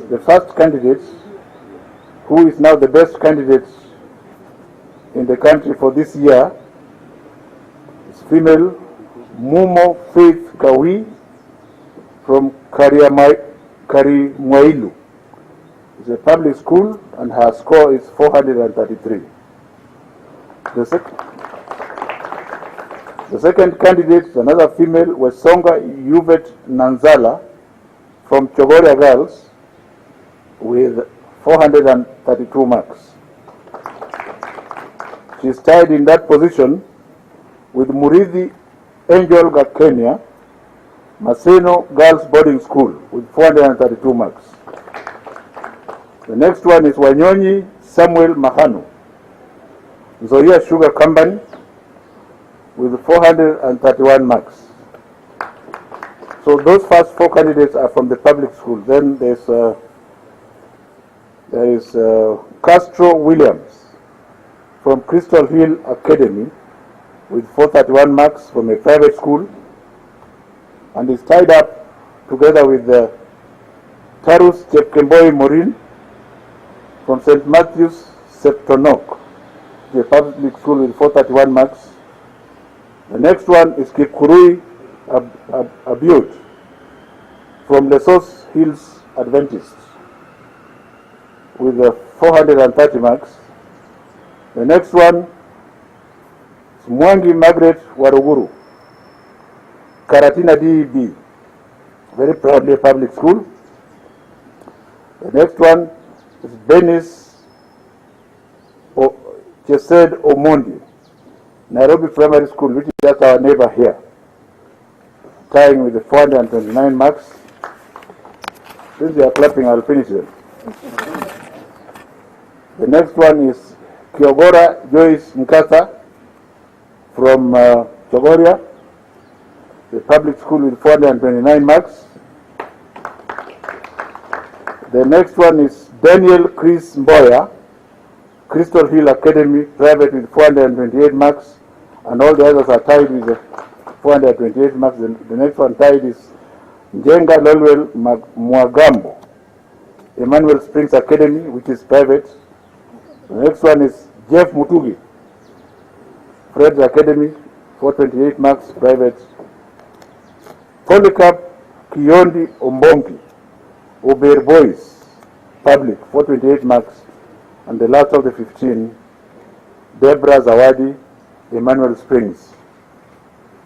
the first candidate, who is now the best candidate in the country for this year, is female Mumo Faith Kawii from Karimwailu. It's a public school and her score is 433. The second candidate, another female, was Songa Yvette Nanzala from Chogoria Girls with 432 marks. She is tied in that position with Muridhi Angel Gakenya, Maseno Girls Boarding School with 432 marks. The next one is Wanyonyi Samuel Mahanu, Nzoia Sugar Company with 431 marks. So those first four candidates are from the public school. Then there is Castro Williams from Crystal Hill Academy with 431 marks from a private school, and is tied up together with Tarus Chepkemboi Morin from St. Matthew's Septonok, the public school, with 431 marks. The next one is Kikurui Abiud from Lesos Hills Adventist with 430 marks. The next one is Mwangi Margaret Waruguru, Karatina DEB, very proudly a public school. The next one is Benis Chesed Omondi, Nairobi Primary School, which is just our neighbor here, tying with the 429 marks. Since you are clapping, I'll finish them. The next one is Kiogora Joyce Nkata from Chogoria, the public school, with 429 marks. The next one is Daniel Chris Mboya, Crystal Hill Academy, private, with 428 marks, and all the others are tied with 428 marks. The next one tied is Njenga Lolwell Mwagambo, Emmanuel Springs Academy, which is private. The next one is Jeff Mutugi, Fred's Academy, 428 marks, private. Polycarp Kiyondi Ombongi, Ober Boys, public, 428 marks. And the last of the 15, Deborah Zawadi, Emmanuel Springs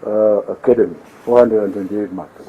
Academy, 428 marks.